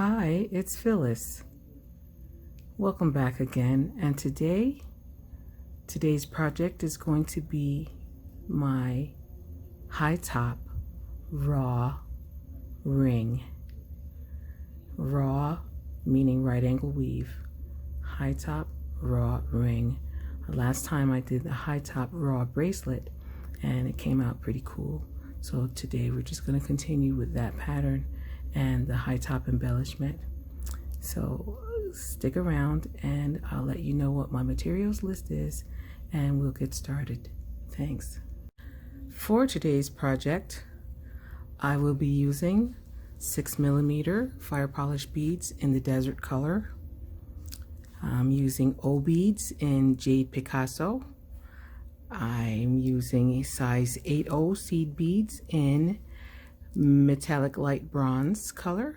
Hi, it's Phyllis. Welcome back again, and today's project is going to be my high top raw ring. Raw meaning right angle weave. High top raw ring. Last time I did the high top raw bracelet and it came out pretty cool. So today we're just going to continue with that pattern and the high top embellishment. So stick around and I'll let you know what my materials list is and we'll get started. Thanks. For today's project, I will be using 6mm fire polish beads in the desert color. I'm using O beads in Jade Picasso. I'm using a size 8/0 seed beads in metallic light bronze color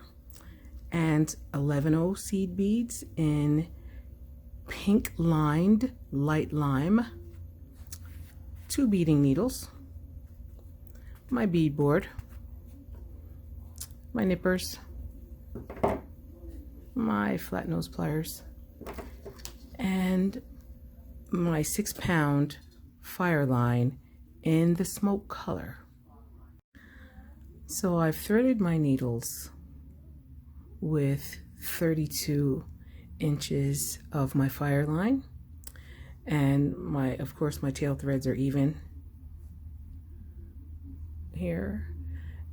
and 11/0 seed beads in pink lined light lime. 2 beading needles, my bead board, my nippers, my flat nose pliers, and my 6-pound fire line in the smoke color. So I've threaded my needles with 32 inches of my fire line, and of course my tail threads are even here.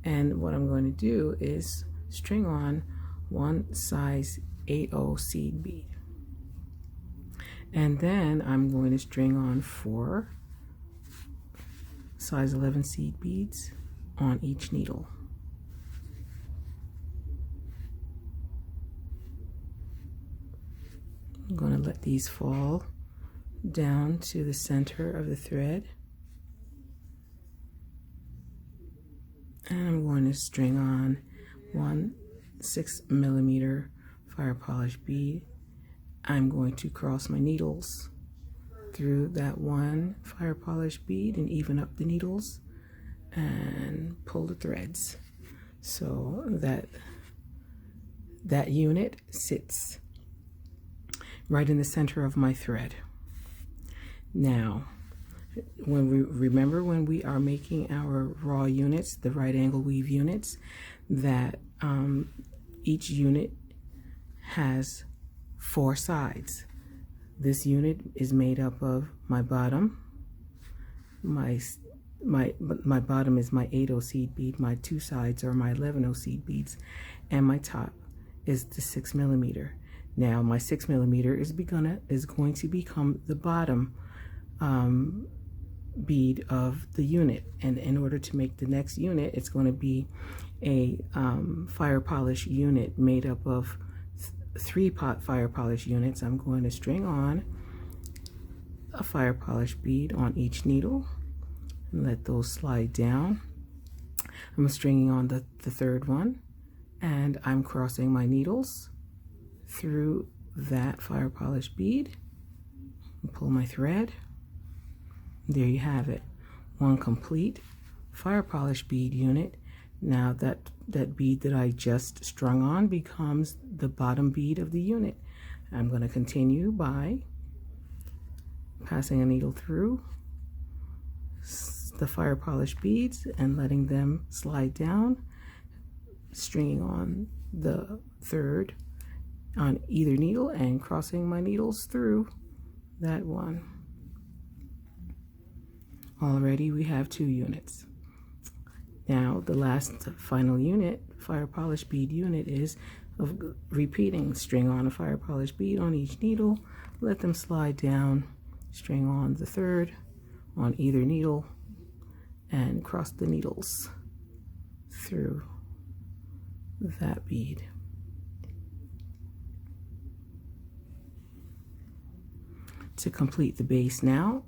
And what I'm going to do is string on one size 8/0 seed bead, and then I'm going to string on 4 size 11 seed beads on each needle. I'm going to let these fall down to the center of the thread, and I'm going to string on one 6mm fire polish bead. I'm going to cross my needles through that one fire polish bead and even up the needles and pull the threads so that unit sits right in the center of my thread. Now, when we are making our raw units, the right angle weave units, that each unit has 4 sides. This unit is made up of my bottom, my bottom is my 8/0 seed bead, my 2 sides are my 11/0 seed beads, and my top is the 6mm. Now my 6mm is going to become the bottom bead of the unit, and in order to make the next unit, it's going to be a fire polish unit made up of 3 fire polish units. I'm going to string on a fire polish bead on each needle and let those slide down. I'm stringing on the third one, and I'm crossing my needles through that fire polish bead and pull my thread. There you have it, one complete fire polish bead unit. Now that bead that I just strung on becomes the bottom bead of the unit. I'm going to continue by passing a needle through the fire polish beads and letting them slide down, stringing on the third on either needle and crossing my needles through that one. Already we have 2 units. Now the last final unit, fire polish bead unit, is of repeating. String on a fire polish bead on each needle, let them slide down, string on the third on either needle, and cross the needles through that bead. To complete the base now,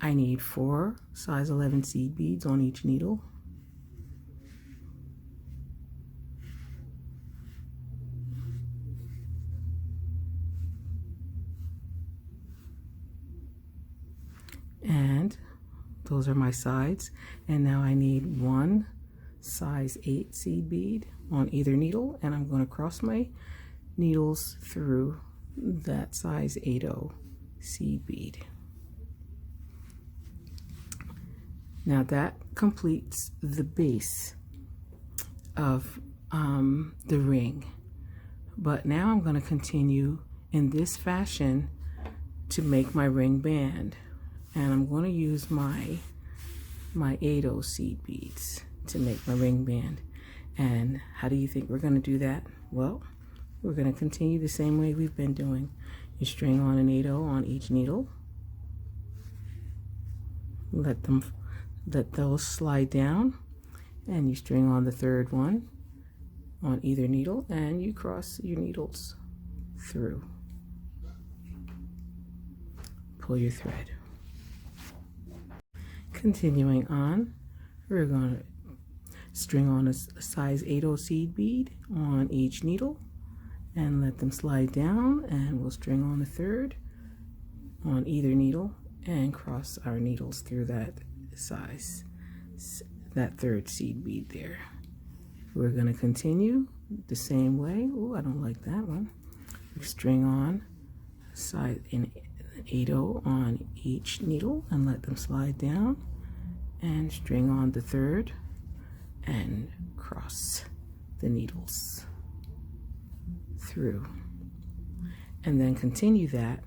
I need 4 size 11 seed beads on each needle. And those are my sides. And now I need 1 size 8 seed bead on either needle, and I'm going to cross my needles through that size 8/0 seed bead. Now that completes the base of the ring, but now I'm going to continue in this fashion to make my ring band, and I'm going to use my 8/0 seed beads to make my ring band. And how do you think we're going to do that? Well, we're going to continue the same way we've been doing. You string on an 8/0 on each needle, let those slide down, and you string on the third one on either needle, and you cross your needles through. Pull your thread. Continuing on, we're going to string on a size 8/0 seed bead on each needle and let them slide down, and we'll string on a third on either needle and cross our needles through that third seed bead there. We're going to continue the same way. Oh, I don't like that one. We string on size in 8/0 on each needle and let them slide down, and string on the third and cross the needles through, and then continue that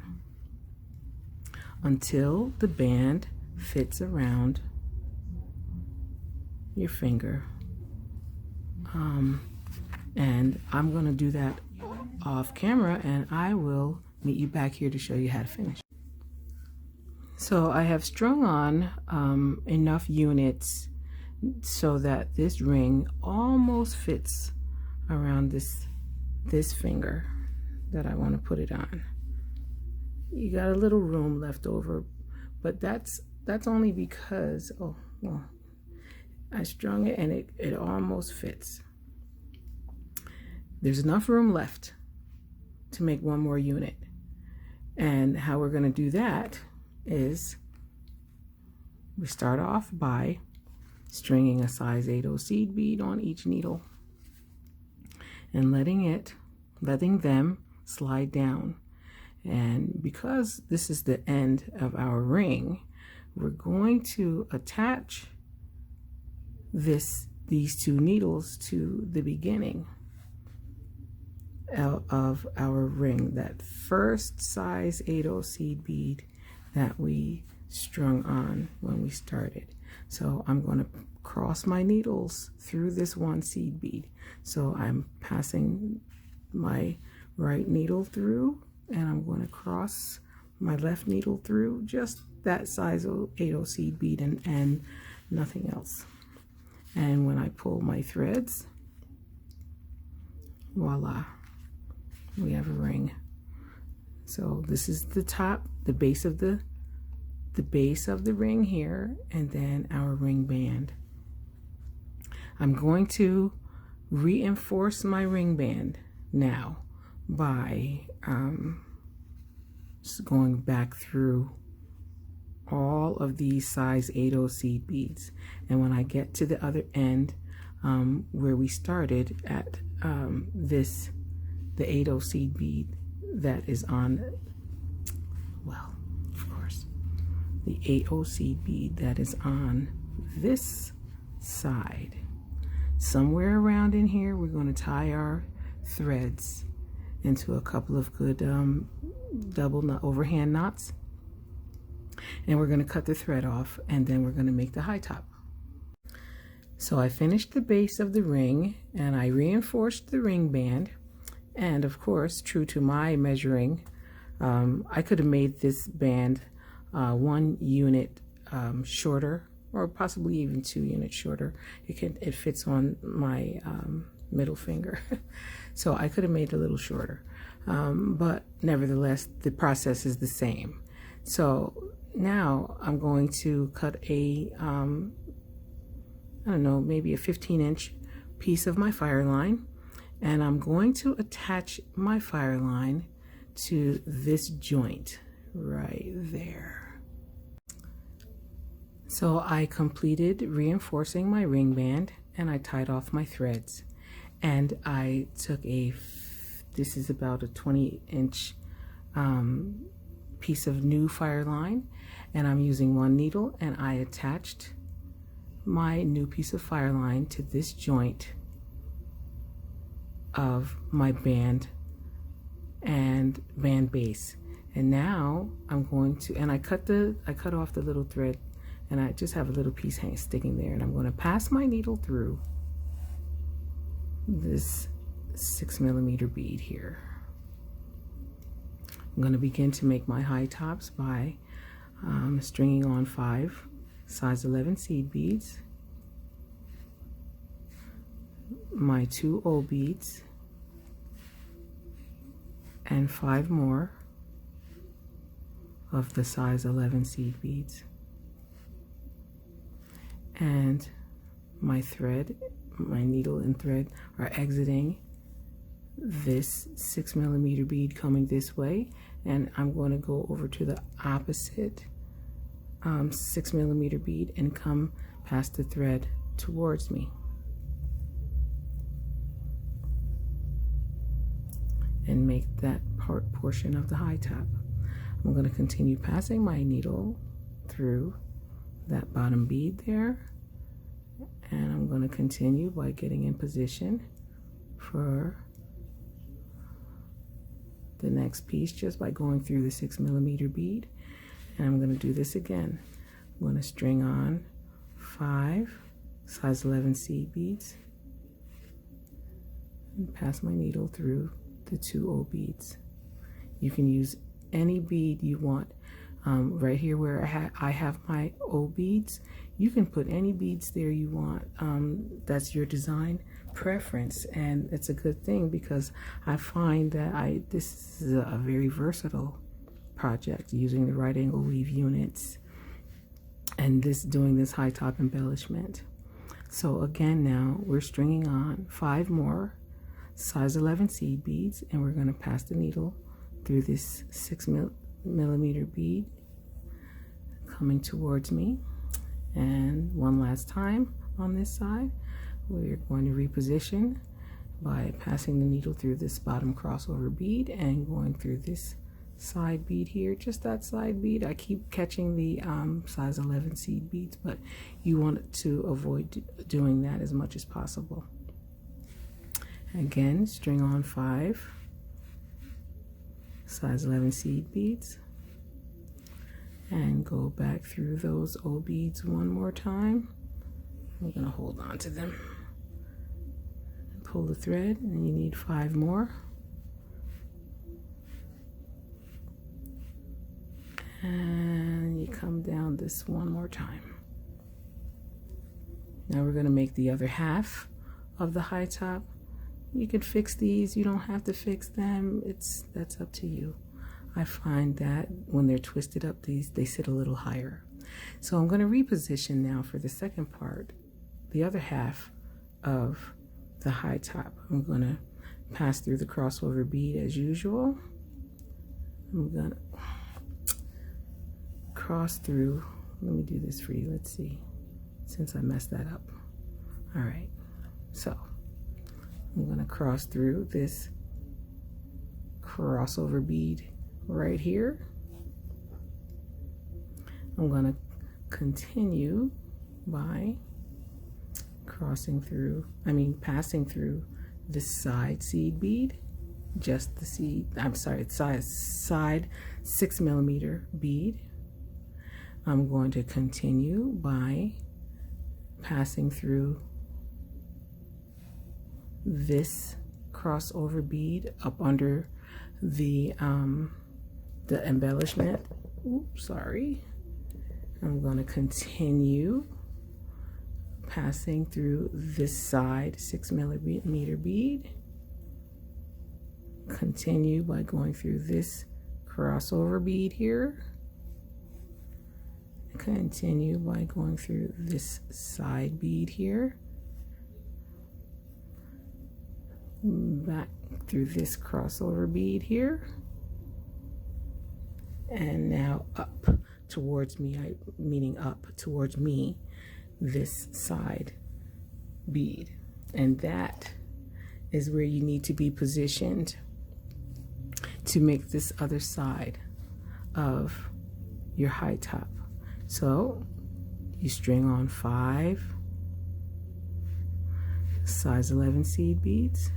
until the band fits around your finger. And I'm going to do that off camera, and I will meet you back here to show you how to finish. So I have strung on enough units so that this ring almost fits around this finger that I want to put it on. You got a little room left over, but that's only because, oh well, I strung it and it almost fits. There's enough room left to make one more unit, and how we're going to do that is we start off by stringing a size 8/0 seed bead on each needle and letting them slide down. And because this is the end of our ring, we're going to attach these two needles to the beginning of our ring, that first size 8/0 seed bead that we strung on when we started. So I'm going to cross my needles through this one seed bead. So I'm passing my right needle through, and I'm going to cross my left needle through just that size 8/0 seed bead and nothing else. And when I pull my threads, voila, we have a ring. So this is the top, the base of the ring here, and then our ring band. I'm going to reinforce my ring band now by just going back through all of these size 8/0 seed beads, and when I get to the other end where we started at the 8/0 seed bead that is on, well, of course, the 8/0 seed bead that is on this side, somewhere around in here, we're going to tie our threads into a couple of good double overhand knots, and we're going to cut the thread off, and then we're going to make the high top. So I finished the base of the ring, and I reinforced the ring band, and of course, true to my measuring, I could have made this band 1 unit shorter, or possibly even 2 units shorter. It fits on my middle finger, so I could have made it a little shorter, but nevertheless the process is the same. So now I'm going to cut a I don't know, maybe a 15-inch piece of my fire line, and I'm going to attach my fire line to this joint right there. So I completed reinforcing my ring band, and I tied off my threads. And I took this is about a 20-inch piece of new fire line, and I'm using one needle, and I attached my new piece of fire line to this joint of my band and band base. And now I'm going to, and I cut off the little thread, and I just have a little piece sticking there, and I'm going to pass my needle through this 6mm bead here. I'm going to begin to make my high tops by stringing on 5 size 11 seed beads, my 2 O beads, and 5 more of the size 11 seed beads. And my thread, my needle and thread are exiting this 6mm bead coming this way, and I'm going to go over to the opposite 6mm bead and come past the thread towards me, and make that portion of the high top. I'm going to continue passing my needle through that bottom bead there, and I'm going to continue by getting in position for the next piece just by going through the 6mm bead. And I'm going to do this again. I'm going to string on 5 size 11 seed beads and pass my needle through the 2 O beads. You can use any bead you want. Right here where I have my O beads, you can put any beads there you want. That's your design preference, and it's a good thing because I find that this is a very versatile project, using the right angle weave units and doing this high top embellishment. So again, now we're stringing on 5 more size 11 seed beads, and we're going to pass the needle through this 6mm bead coming towards me. And one last time on this side, we're going to reposition by passing the needle through this bottom crossover bead and going through this side bead here, just that side bead. I keep catching the size 11 seed beads, but you want to avoid doing that as much as possible. Again, string on 5 size 11 seed beads and go back through those O beads one more time. I'm going to hold on to them. Pull the thread, and you need 5 more. And you come down this one more time. Now we're going to make the other half of the high top. You can fix these, you don't have to fix them. That's up to you. I find that when they're twisted up, they sit a little higher. So I'm going to reposition now for the second part, the other half of the high top. I'm going to pass through the crossover bead as usual. I'm going to cross through. Let me do this for you. Let's see, since I messed that up. All right, so I'm going to cross through this crossover bead right here. I'm going to passing through this side seed bead, just the seed, I'm sorry, it's side 6mm bead. I'm going to continue by passing through this crossover bead up under the embellishment. Oops, sorry. I'm going to continue passing through this side 6mm bead. Continue by going through this crossover bead here. Continue by going through this side bead here. Back through this crossover bead here. And now up towards me, meaning up towards me, this side bead, and that is where you need to be positioned to make this other side of your high top. So you string on 5 size 11 seed beads,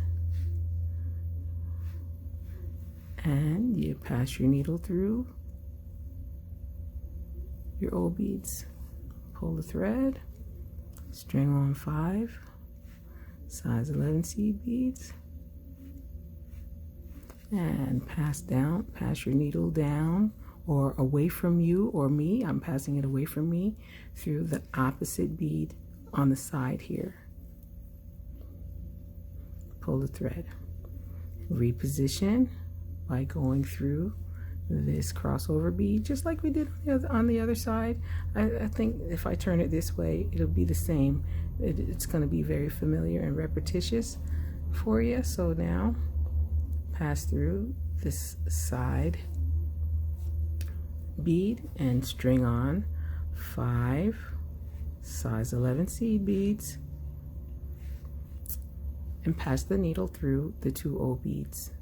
and you pass your needle through your old beads, pull the thread, string on 5 size 11 seed beads, and pass your needle down or away from you or me. I'm passing it away from me through the opposite bead on the side here. Pull the thread, reposition by going through this crossover bead just like we did on the other side. I think if I turn it this way, it'll be the same. It's going to be very familiar and repetitious for you. So now pass through this side bead and string on 5 size 11 seed beads, and pass the needle through the 2 O beads.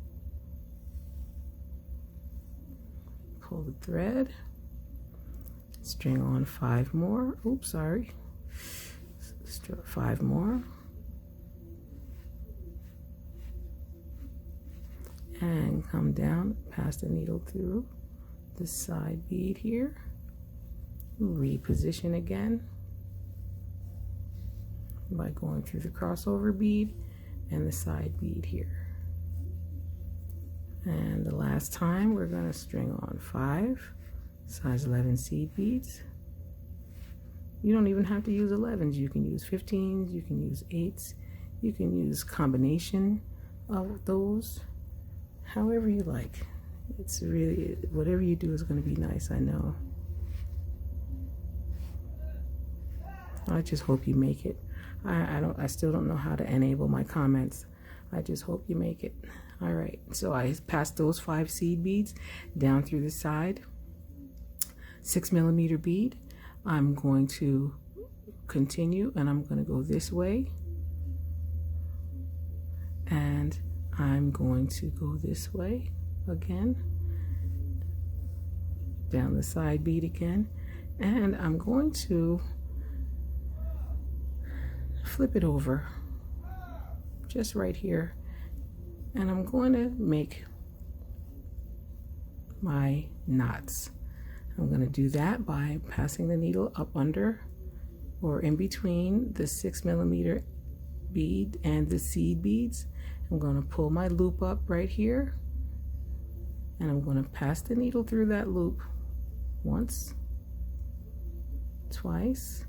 Pull the thread, string on 5 more. Oops, sorry. 5 more. And come down, pass the needle through the side bead here. Reposition again by going through the crossover bead and the side bead here. And the last time we're going to string on 5 size 11 seed beads. You don't even have to use 11s. You can use 15s, you can use 8s, you can use combination of those, however you like. It's really, whatever you do is going to be nice, I know. I just hope you make it. I still don't know how to enable my comments. I just hope you make it. All right, so I passed those 5 seed beads down through the side, 6mm bead. I'm going to continue and I'm going to go this way, and I'm going to go this way again, down the side bead again, and I'm going to flip it over just right here, and I'm going to make my knots. I'm going to do that by passing the needle up under or in between the 6mm bead and the seed beads. I'm going to pull my loop up right here, and I'm going to pass the needle through that loop once, twice,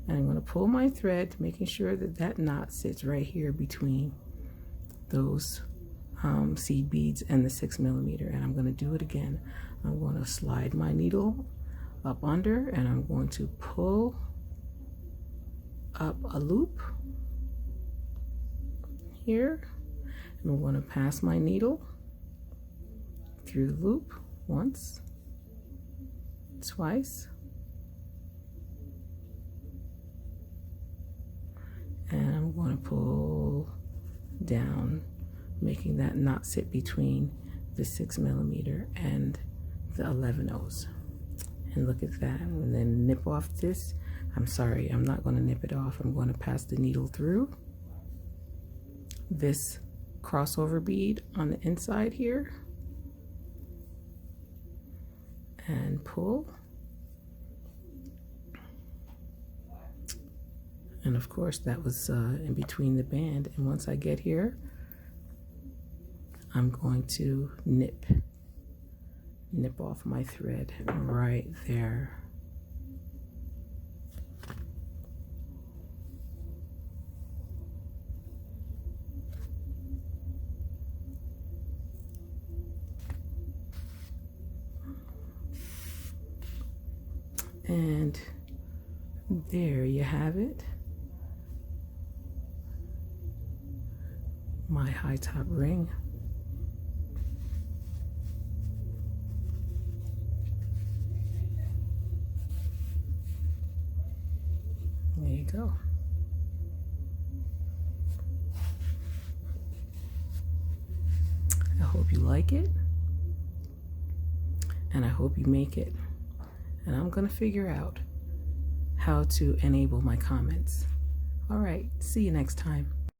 and I'm going to pull my thread, making sure that that knot sits right here between those seed beads and the 6mm, and I'm going to do it again. I'm going to slide my needle up under, and I'm going to pull up a loop here, and I'm going to pass my needle through the loop once, twice, and I'm going to pull down, making that knot sit between the 6mm and the 11/0s. And look at that, and then nip off this. I'm sorry, I'm not going to nip it off. I'm going to pass the needle through this crossover bead on the inside here and pull. And of course that was in between the band, and once I get here, I'm going to nip off my thread right there. And there you have it. My high top ring. There you go. hope you like it, and I hope you make it. And I'm gonna figure out how to enable my comments. All right, see you next time.